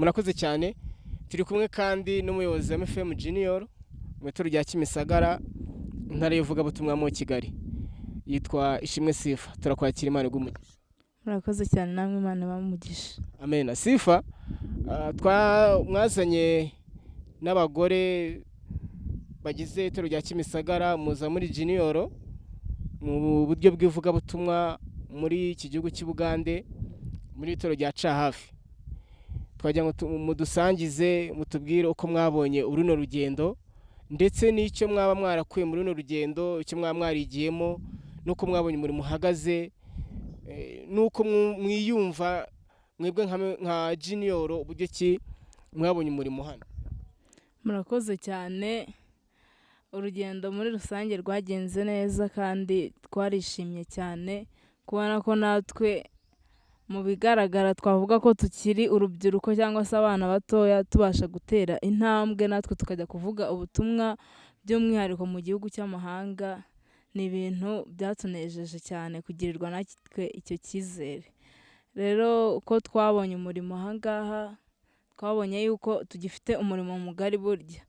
murakoze cyane. Turi kumwe kandi n'umuyobozi wa MFM Junior mu itorero rya Kimisagara, intara y'Ivugabutumwa mu Kigali, yitwa Ishimwe Sifa. Turakwakira, Imana igumugisha. Murakoze cyane, namwe Imana bamugisha. Amen. Sifa, mwazanye n'abagore bagize itorero rya Kimisagara, muza muri Junior mu buryo bw'ivugabutumwa muri iki gihugu cy'u Bugande, muri itorero rya Cahafi. Twagira ngo mudusangize, mutubwire uko mwabonye uruno rugendo, ndetse n'icyo mwaba mwarakuye muri runo rugendo, icyo mwaba mwarigiyemo, nuko mwabonye umurimo uhagaze, nuko mwiyumva mwebwe nka Junior, uburyo ki mwabonye umurimo hano. Murakoze cyane. Urugendo muri rusange rwagenze neza kandi twarishimye cyane kubona ko natwe mu bigaragara twavuga ko tukiri urubyiruko cyangwa se abana batoya tubasha gutera intambwe, natwe tukajya kuvuga ubutumwa by'umwihariko mu gihugu cy'amahanga. Ni ibintu byatunejeje cyane kugirirwa natwe icyo cyizere. Rero uko twabonye umurimo aha ngaha, twabonye yuko tugifite umurimo mugari. Burya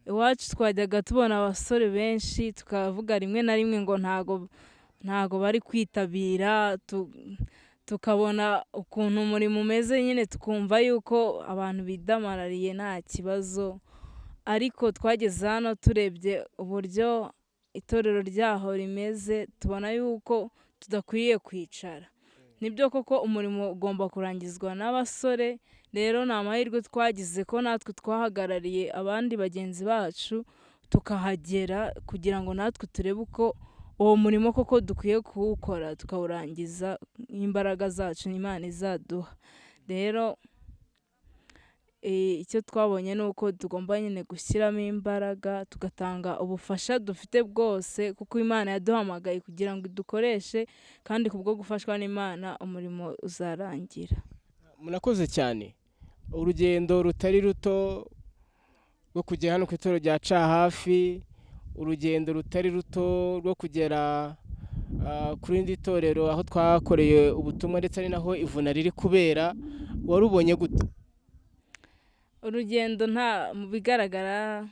iwacu twajyaga tubona abasore benshi, tukavuga rimwe na rimwe ngo ntago bari kwitabira, tukabona ukuntu umurimo umeze nyine, tukumva yuko abantu bidamarariye nta kibazo. Ariko twageze hano turebye uburyo itorero ryaho rimeze, tubona yuko tudakwiriye kwicara. Nibyo koko umurimo ugomba kurangizwa n'abasore. Rero ni amahirwe twagize ko natwe twahagarariye abandi bagenzi bacu tukahagera, kugira ngo natwe turebe uko uwo murimo koko dukwiye kuwukora, tukawurangiza imbaraga zacu Imana izaduha. Rero icyo twabonye ni uko tugomba nyine gushyiramo imbaraga, tugatanga ubufasha dufite bwose, kuko Imana yaduhamagaye kugira ngo idukoreshe, kandi kubwo gufashwa n'Imana umurimo uzarangira. Murakoze cyane. Urugendo rutari ruto rwo kugera hano ku itorero rya Cahafi, urugendo rutari ruto rwo kugera kuri indi torero aho twakoreye ubutumwa, ndetse ari naho ivuna riri kubera, warubonye gute? Urugendo mu bigaragara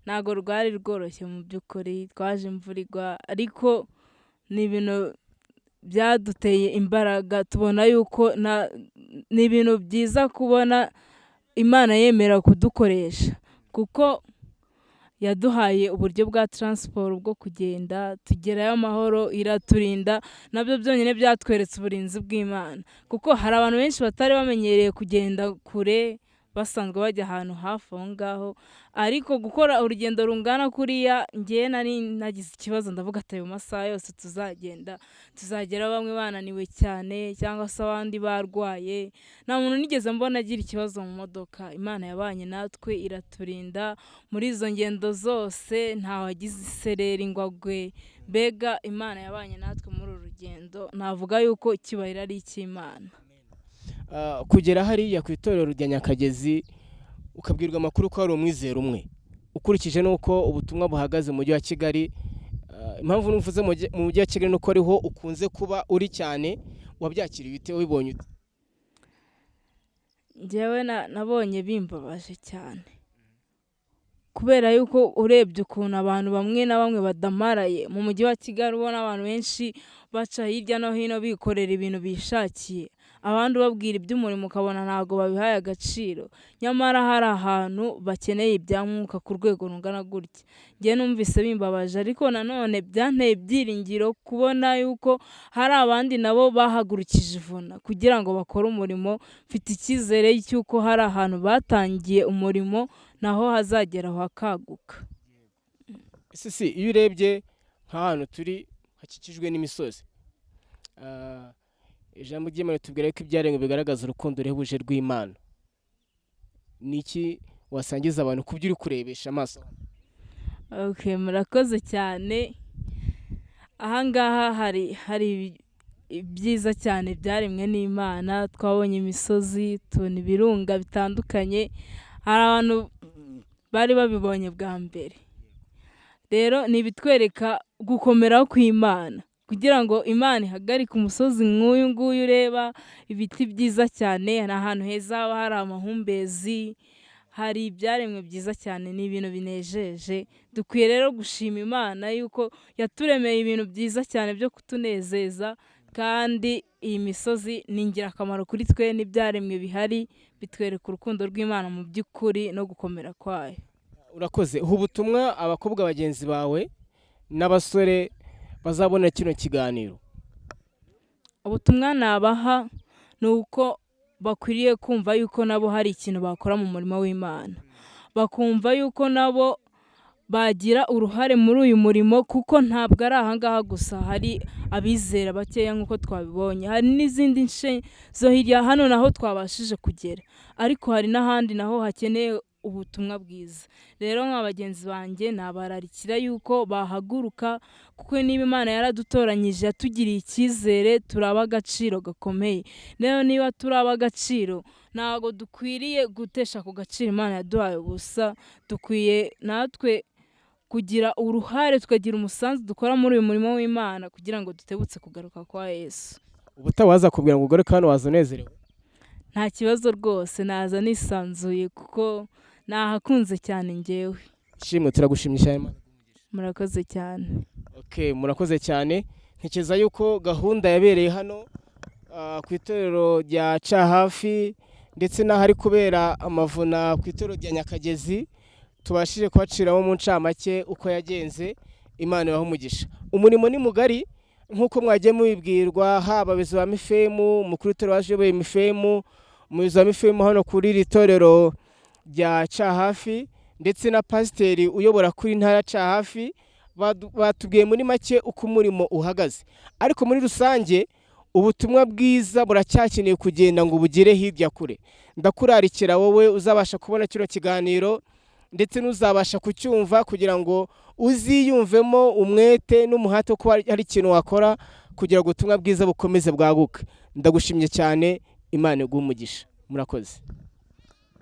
ntago rwari rworoshye mu by'ukuri. Twaje imvura igwa, ariko ni ibintu byaduteye imbaraga. Tubona yuko ni ibintu byiza kubona Imana yemera kudukoresha, kuko yaduhaye uburyo bwa transport bwo kugenda tugerayo amahoro, iraturinda. Nabyo byonyine byatweretse uburinzi bw'Imana, kuko hari abantu benshi batari bamenyereye kugenda kure, basanzwe bajya ahantu hafi aho ngaho. Ariko gukora urugendo rungana kuriya, ngewe nari nagize ikibazo, ndavuga ati ayo masaha yose tuzagera bamwe bananiwe cyane, cyangwa se abandi barwaye. Nta muntu nigeze mbona agira ikibazo mu modoka. Imana yabanye natwe iraturinda muri izo ngendo zose, nta wagize isereri ngo agwe. Mbega Imana yabanye natwe muri uru rugendo, navuga yuko icyubahiro ari icy'Imana. Kugera hariya ku itorero rya Nyakagezi ukabwirwa amakuru ko hari umwizero umwe, ukurikije n'uko ubutumwa buhagaze mu mujyi wa Kigali. Impamvu nuvuze mu mujyi wa Kigali nuko ariho ukunze kuba uri cyane. Wabyakiriye bite? Wibonye ute? Njyewe nabonye bimbabaje cyane, kubera yuko urebye ukuntu abantu bamwe na bamwe badamaraye mu mujyi wa Kigali. Ubona abantu benshi baca hirya no hino bikorera ibintu bishakiye, abandi babwira iby'umurimo ukabona ntago babihaye agaciro, nyamara hari ahantu bakeneye ibyamwuka ku rwego rungana gutya. Njye numvise bimbabaje, ariko nanone byanteye ibyiringiro kubona yuko hari abandi nabo bahagurukije ivuna kugira ngo bakore umurimo. Mfite icyizere cy'uko hari ahantu batangiye umurimo naho hazagera hakaguka. Iyo urebye nk'ahantu turi hakikijwe n'imisozi, ijambo ry'Imana tubwira ko ibyaremwe bigaragaza urukundo ruhebuje rw'Imana. Ni iki wasangiza abantu ku byo uri kurebesha amaso? Murakoze cyane. Aha ngaha hari ibyiza cyane byaremwe n'Imana. Twabonye imisozi, tubona ibirunga bitandukanye, hari abantu bari babibonye bwa mbere. Rero ni ibitwereka gukomera kw'Imana, kugira ngo Imana ihagarike umusozi nk'uyu nguyu ureba, ibiti byiza cyane, ni ahantu heza haba hari amahumbezi, hari ibyaremwe byiza cyane, ni ibintu binejeje. Dukwiye rero gushima Imana yuko yaturemeye ibintu byiza cyane byo kutunezeza, kandi iyi misozi ni ingirakamaro kuri twe, n'ibyaremwe bihari bitwereka urukundo rw'Imana mu by'ukuri no gukomera kwayo. urakoze. uha ubutumwa abakobwa bagenzi bawe n'abasore bazabona kino kiganiro. Ubutumwa nabaha ni uko bakwiriye kumva yuko nabo hari ikintu bakora mu murimo w'Imana, bakumva yuko nabo bagira uruhare muri uyu murimo, kuko ntabwo ari ahangaha gusa hari abizera bakeya nk'uko twabibonye, hari n'izindi nce zo hirya hano naho twabashije kugera, ariko hari n'ahandi naho hakeneye ubutumwa bwiza. Rero nka bagenzi banjye nabararikira yuko bahaguruka, kuko niba Imana yaradutoranyije yatugiriye icyizere, turaba agaciro gakomeye. Rero niba turaba agaciro, ntabwo dukwiriye gutesha ku gaciro Imana yaduhaye ubusa, dukwiye natwe kugira uruhare, tukagira umusanzu dukora muri uyu murimo w'Imana, kugira ngo dutebutse kugaruka kwa Yesu. ubutaha waza kubwira ngo ugaruke hano waza unezerewe. Nta kibazo rwose, naza nisanzuye kuko nahakunze cyane njyewe. Ishimwe, turagushimye cyane. Murakoze cyane. Okay, murakoze cyane. Ntekereza yuko gahunda yabereye hano ku itorero rya Cyahafi, ndetse n'ahari kubera amavuna ku itorero rya Nyakagezi, tubashije kubaciraho mu ncamake uko yagenze. Imana ibahe umugisha. Umurimo ni mugari nk'uko mwagiye mubibwirwa, haba abayobozi ba Mifemu, umukuru w'itorero waje uyoboye Mifemu, umuyobozi wa Mifemu hano kuri iri torero rya Cyahafi, ndetse na pasiteri uyobora kuri ntara Cyahafi, batubwiye muri make uko umurimo uhagaze. Ariko muri rusange ubutumwa bwiza buracyakeneye kugenda ngo bugere hirya kure. Ndakurarikira wowe uzabasha kubona kino kiganiro, ndetse n'uzabasha kucyumva, kugira ngo uziyumvemo umwete n'umuhate ko hari ikintu wakora kugira ngo ubutumwa bwiza bukomeze bwaguke. Ndagushimye cyane. Imana iguhe umugisha. Murakoze.